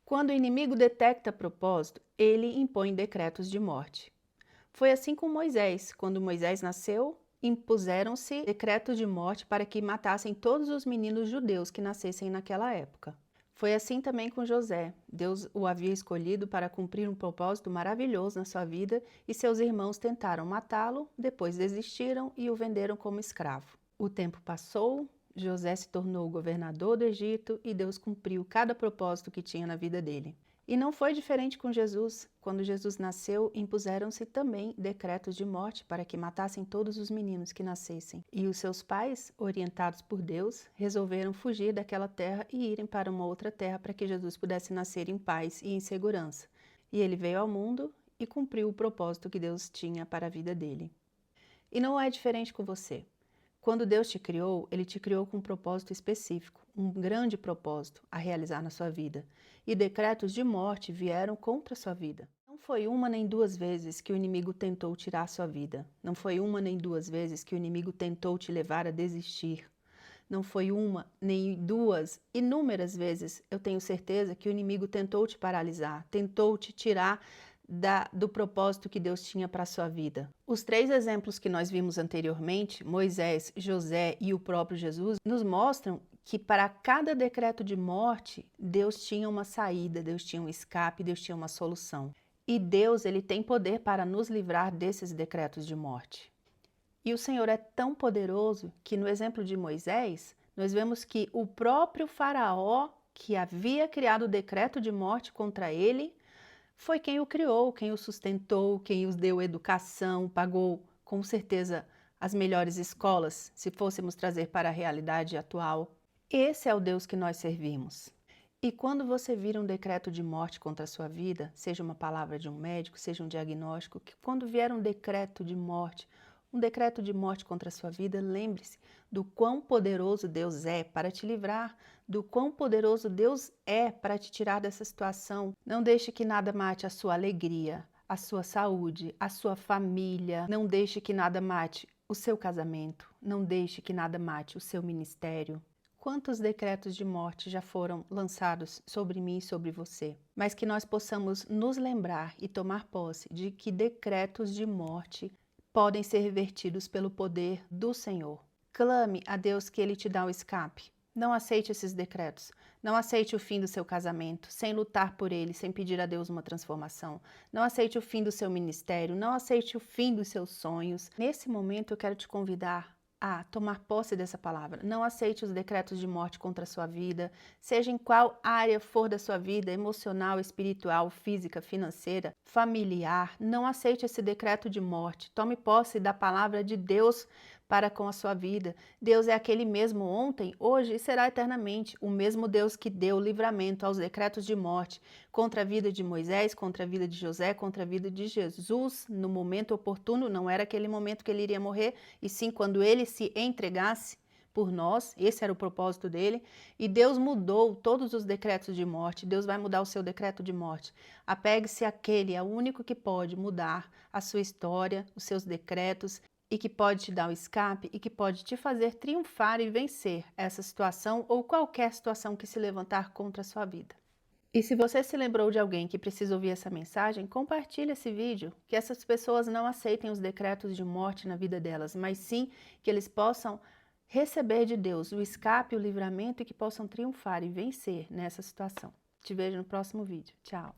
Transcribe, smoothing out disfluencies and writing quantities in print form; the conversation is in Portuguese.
Quando o inimigo detecta propósito, ele impõe decretos de morte. Foi assim com Moisés. Quando Moisés nasceu, impuseram-se decretos de morte para que matassem todos os meninos judeus que nascessem naquela época. Foi assim também com José. Deus o havia escolhido para cumprir um propósito maravilhoso na sua vida e seus irmãos tentaram matá-lo, depois desistiram e o venderam como escravo. O tempo passou, José se tornou governador do Egito e Deus cumpriu cada propósito que tinha na vida dele. E não foi diferente com Jesus. Quando Jesus nasceu, impuseram-se também decretos de morte para que matassem todos os meninos que nascessem. E os seus pais, orientados por Deus, resolveram fugir daquela terra e irem para uma outra terra para que Jesus pudesse nascer em paz e em segurança. E ele veio ao mundo e cumpriu o propósito que Deus tinha para a vida dele. E não é diferente com você. Quando Deus te criou, Ele te criou com um propósito específico, um grande propósito a realizar na sua vida. E decretos de morte vieram contra a sua vida. Não foi uma nem duas vezes que o inimigo tentou tirar a sua vida. Não foi uma nem duas vezes que o inimigo tentou te levar a desistir. Não foi uma nem duas, inúmeras vezes, eu tenho certeza que o inimigo tentou te paralisar, tentou te tirar do propósito que Deus tinha para a sua vida. Os três exemplos que nós vimos anteriormente, Moisés, José e o próprio Jesus, nos mostram que para cada decreto de morte, Deus tinha uma saída, Deus tinha um escape, Deus tinha uma solução. E Deus, ele tem poder para nos livrar desses decretos de morte. E o Senhor é tão poderoso que no exemplo de Moisés, nós vemos que o próprio faraó, que havia criado o decreto de morte contra ele, foi quem o criou, quem o sustentou, quem os deu educação, pagou com certeza as melhores escolas, se fôssemos trazer para a realidade atual. Esse é o Deus que nós servimos. E quando você vira um decreto de morte contra a sua vida, seja uma palavra de um médico, seja um diagnóstico, que quando vier um decreto de morte contra a sua vida, lembre-se do quão poderoso Deus é para te livrar, do quão poderoso Deus é para te tirar dessa situação. Não deixe que nada mate a sua alegria, a sua saúde, a sua família. Não deixe que nada mate o seu casamento. Não deixe que nada mate o seu ministério. Quantos decretos de morte já foram lançados sobre mim e sobre você? Mas que nós possamos nos lembrar e tomar posse de que decretos de morte podem ser revertidos pelo poder do Senhor. Clame a Deus que Ele te dá o escape. Não aceite esses decretos. Não aceite o fim do seu casamento sem lutar por ele, sem pedir a Deus uma transformação. Não aceite o fim do seu ministério. Não aceite o fim dos seus sonhos. Nesse momento eu quero te convidar a tomar posse dessa palavra. Não aceite os decretos de morte contra a sua vida, seja em qual área for da sua vida, emocional, espiritual, física, financeira, familiar. Não aceite esse decreto de morte. Tome posse da palavra de Deus para com a sua vida. Deus é aquele mesmo ontem, hoje e será eternamente. O mesmo Deus que deu livramento aos decretos de morte contra a vida de Moisés, contra a vida de José, contra a vida de Jesus. No momento oportuno, não era aquele momento que ele iria morrer, e sim quando ele se entregasse por nós, esse era o propósito dele, e Deus mudou todos os decretos de morte. Deus vai mudar o seu decreto de morte. Apegue-se àquele, é o único que pode mudar a sua história, os seus decretos, e que pode te dar o escape e que pode te fazer triunfar e vencer essa situação ou qualquer situação que se levantar contra a sua vida. E se você se lembrou de alguém que precisa ouvir essa mensagem, compartilhe esse vídeo, que essas pessoas não aceitem os decretos de morte na vida delas, mas sim que eles possam receber de Deus o escape, o livramento e que possam triunfar e vencer nessa situação. Te vejo no próximo vídeo. Tchau!